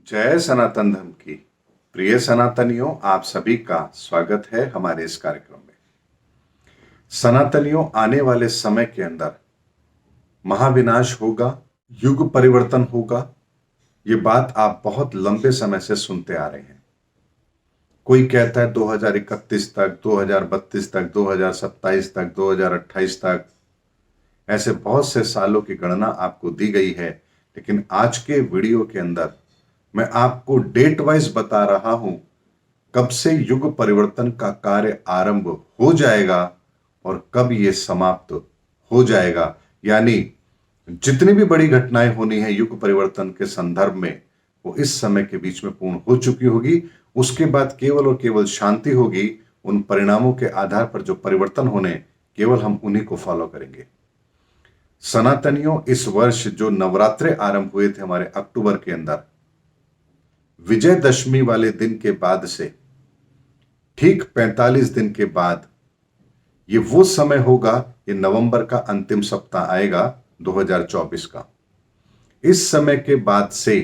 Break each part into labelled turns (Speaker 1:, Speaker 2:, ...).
Speaker 1: जय सनातन धर्म की प्रिय सनातनियों, आप सभी का स्वागत है हमारे इस कार्यक्रम में। सनातनियों, आने वाले समय के अंदर महाविनाश होगा, युग परिवर्तन होगा। ये बात आप बहुत लंबे समय से सुनते आ रहे हैं। कोई कहता है 2031 तक, 2032 तक, 2027 तक, 2028 तक। ऐसे बहुत से सालों की गणना आपको दी गई है, लेकिन आज के वीडियो के अंदर मैं आपको डेट वाइज बता रहा हूं कब से युग परिवर्तन का कार्य आरंभ हो जाएगा और कब यह समाप्त हो जाएगा। यानी जितनी भी बड़ी घटनाएं होनी है युग परिवर्तन के संदर्भ में, वो इस समय के बीच में पूर्ण हो चुकी होगी। उसके बाद केवल और केवल शांति होगी। उन परिणामों के आधार पर जो परिवर्तन होने, केवल हम उन्हीं को फॉलो करेंगे। सनातनियों, इस वर्ष जो नवरात्रे आरंभ हुए थे हमारे अक्टूबर के अंदर, विजयदशमी वाले दिन के बाद से ठीक 45 दिन के बाद ये वो समय होगा, ये नवंबर का अंतिम सप्ताह आएगा 2024 का। इस समय के बाद से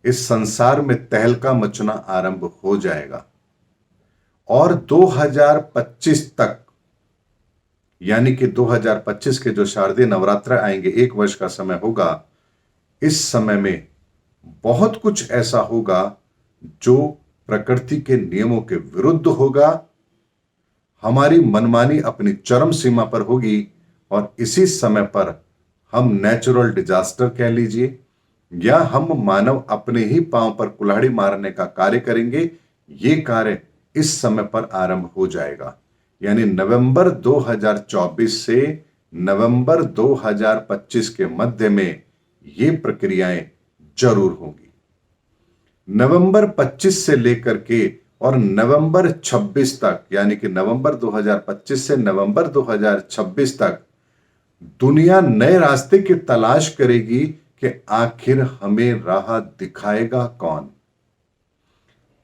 Speaker 1: इस संसार में तहलका मचना आरंभ हो जाएगा और 2025 तक, यानी कि 2025 के जो शारदीय नवरात्र आएंगे, एक वर्ष का समय होगा। इस समय में बहुत कुछ ऐसा होगा जो प्रकृति के नियमों के विरुद्ध होगा। हमारी मनमानी अपनी चरम सीमा पर होगी और इसी समय पर हम नेचुरल डिजास्टर कह लीजिए या हम मानव अपने ही पांव पर कुल्हाड़ी मारने का कार्य करेंगे। ये कार्य इस समय पर आरंभ हो जाएगा। यानी नवंबर 2024 से नवंबर 2025 के मध्य में ये प्रक्रियाएं जरूर होंगी। नवंबर 25 से लेकर के और नवंबर 26 तक, यानी कि नवंबर 2025 से नवंबर 2026 तक दुनिया नए रास्ते की तलाश करेगी कि आखिर हमें राह दिखाएगा कौन,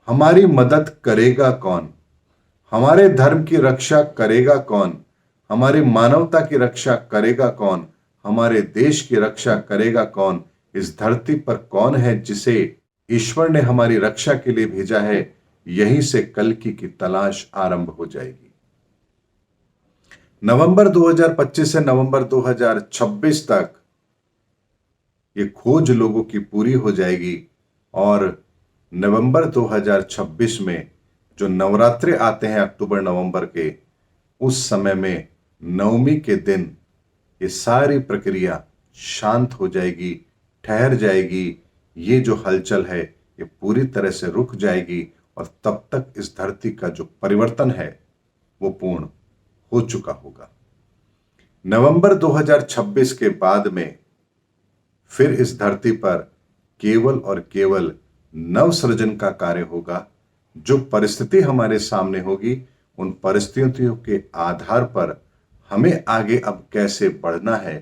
Speaker 1: हमारी मदद करेगा कौन, हमारे धर्म की रक्षा करेगा कौन, हमारी मानवता की रक्षा करेगा कौन, हमारे देश की रक्षा करेगा कौन। इस धरती पर कौन है जिसे ईश्वर ने हमारी रक्षा के लिए भेजा है। यहीं से कल्कि की तलाश आरंभ हो जाएगी। नवंबर 2025 से नवंबर 2026 तक ये खोज लोगों की पूरी हो जाएगी और नवंबर 2026 में जो नवरात्रे आते हैं अक्टूबर नवंबर के, उस समय में नवमी के दिन ये सारी प्रक्रिया शांत हो जाएगी, ठहर जाएगी। ये जो हलचल है ये पूरी तरह से रुक जाएगी और तब तक इस धरती का जो परिवर्तन है वो पूर्ण हो चुका होगा। नवंबर 2026 के बाद में फिर इस धरती पर केवल और केवल नव सृजन का कार्य होगा। जो परिस्थिति हमारे सामने होगी, उन परिस्थितियों के आधार पर हमें आगे अब कैसे बढ़ना है,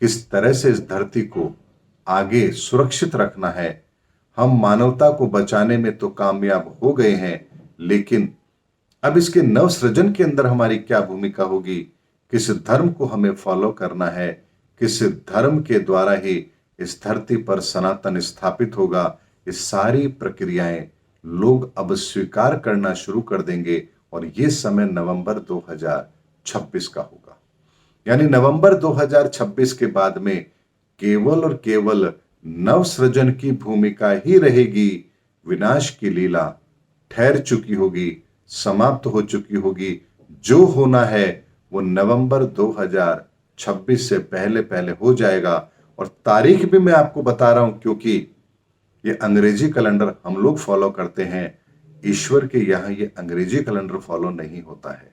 Speaker 1: किस तरह से इस धरती को आगे सुरक्षित रखना है। हम मानवता को बचाने में तो कामयाब हो गए हैं, लेकिन अब इसके नव सृजन के अंदर हमारी क्या भूमिका होगी, किस धर्म को हमें फॉलो करना है, किस धर्म के द्वारा ही इस धरती पर सनातन स्थापित होगा। ये सारी प्रक्रियाएं लोग अब स्वीकार करना शुरू कर देंगे और ये समय नवंबर 2026 का होगा। यानी नवंबर 2026 के बाद में केवल और केवल नव सृजन की भूमिका ही रहेगी। विनाश की लीला ठहर चुकी होगी, समाप्त हो चुकी होगी। जो होना है वो नवंबर 2026 से पहले पहले हो जाएगा। और तारीख भी मैं आपको बता रहा हूं क्योंकि ये अंग्रेजी कैलेंडर हम लोग फॉलो करते हैं। ईश्वर के यहां ये अंग्रेजी कैलेंडर फॉलो नहीं होता है।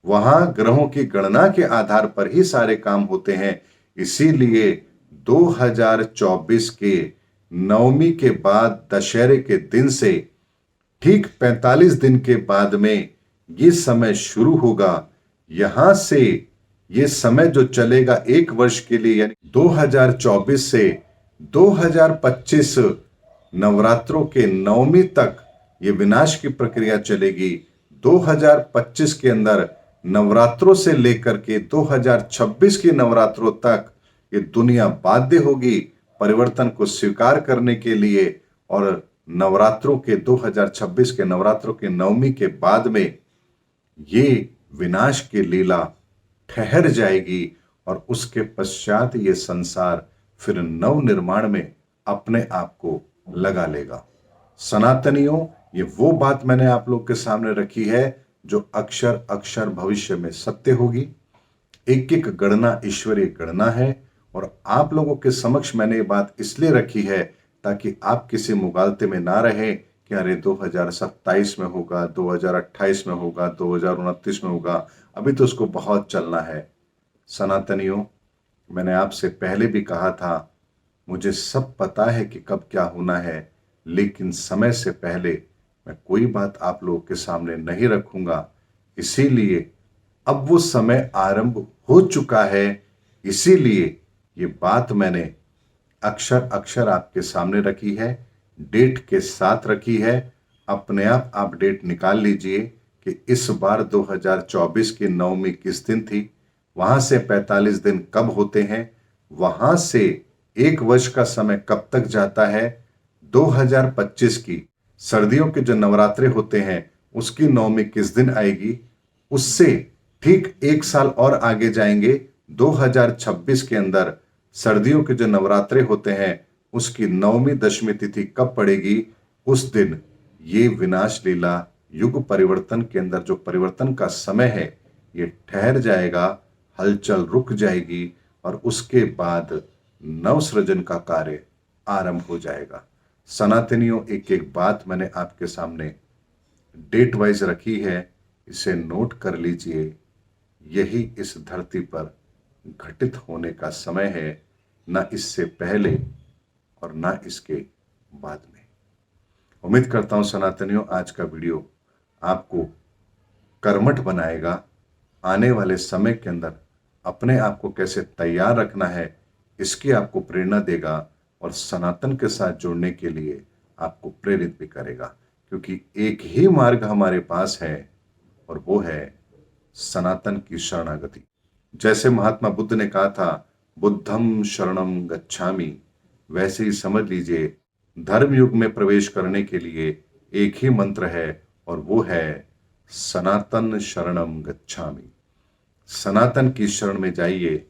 Speaker 1: वहां ग्रहों की गणना के आधार पर ही सारे काम होते हैं। इसीलिए 2024 के नवमी के बाद दशहरे के दिन से ठीक 45 दिन के बाद में ये समय शुरू होगा। यहां से ये समय जो चलेगा एक वर्ष के लिए, यानी 2024 से 2025 नवरात्रों के नवमी तक ये विनाश की प्रक्रिया चलेगी। 2025 के अंदर नवरात्रों से लेकर के 2026 की नवरात्रों तक ये दुनिया बाध्य होगी परिवर्तन को स्वीकार करने के लिए और नवरात्रों के 2026 के नवरात्रों के नवमी के बाद में ये विनाश की लीला ठहर जाएगी और उसके पश्चात ये संसार फिर नव निर्माण में अपने आप को लगा लेगा। सनातनियों, ये वो बात मैंने आप लोग के सामने रखी है जो अक्षर अक्षर भविष्य में सत्य होगी। एक एक गणना ईश्वरीय गणना है और आप लोगों के समक्ष मैंने ये बात इसलिए रखी है ताकि आप किसी मुगालते में ना रहे कि अरे 2027 में होगा, 2028 में होगा, 2029 में होगा, अभी तो उसको बहुत चलना है। सनातनियों, मैंने आपसे पहले भी कहा था, मुझे सब पता है कि कब क्या होना है, लेकिन समय से पहले मैं कोई बात आप लोगों के सामने नहीं रखूंगा। इसीलिए अब वो समय आरंभ हो चुका है, इसीलिए ये बात मैंने अक्षर अक्षर आपके सामने रखी है, डेट के साथ रखी है। अपने आप डेट निकाल लीजिए कि इस बार 2024 की नवमी किस दिन थी, वहां से 45 दिन कब होते हैं, वहां से एक वर्ष का समय कब तक जाता है। 2025 की सर्दियों के जो नवरात्रे होते हैं उसकी नवमी किस दिन आएगी, उससे ठीक एक साल और आगे जाएंगे। 2026 के अंदर सर्दियों के जो नवरात्रे होते हैं उसकी नवमी दशमी तिथि कब पड़ेगी, उस दिन ये विनाश लीला युग परिवर्तन के अंदर जो परिवर्तन का समय है ये ठहर जाएगा, हलचल रुक जाएगी और उसके बाद नवसृजन का कार्य आरंभ हो जाएगा। सनातनियों, एक एक बात मैंने आपके सामने डेट वाइज रखी है, इसे नोट कर लीजिए। यही इस धरती पर घटित होने का समय है, ना इससे पहले और ना इसके बाद में। उम्मीद करता हूं सनातनियों आज का वीडियो आपको कर्मठ बनाएगा। आने वाले समय के अंदर अपने आप को कैसे तैयार रखना है इसकी आपको प्रेरणा देगा और सनातन के साथ जुड़ने के लिए आपको प्रेरित भी करेगा, क्योंकि एक ही मार्ग हमारे पास है और वो है सनातन की शरणागति। जैसे महात्मा बुद्ध ने कहा था, बुद्धम शरणम गच्छामि, वैसे ही समझ लीजिए धर्म युग में प्रवेश करने के लिए एक ही मंत्र है और वो है सनातन शरणम गच्छामि। सनातन की शरण में जाइए,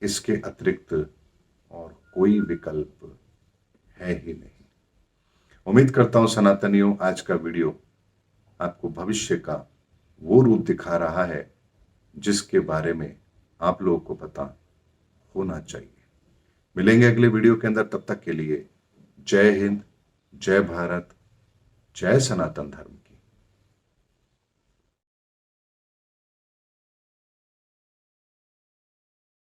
Speaker 1: इसके अतिरिक्त और कोई विकल्प है ही नहीं। उम्मीद करता हूं सनातनियों आज का वीडियो आपको भविष्य का वो रूप दिखा रहा है जिसके बारे में आप लोगों को पता होना चाहिए। मिलेंगे अगले वीडियो के अंदर, तब तक के लिए जय हिंद, जय भारत, जय सनातन धर्म की।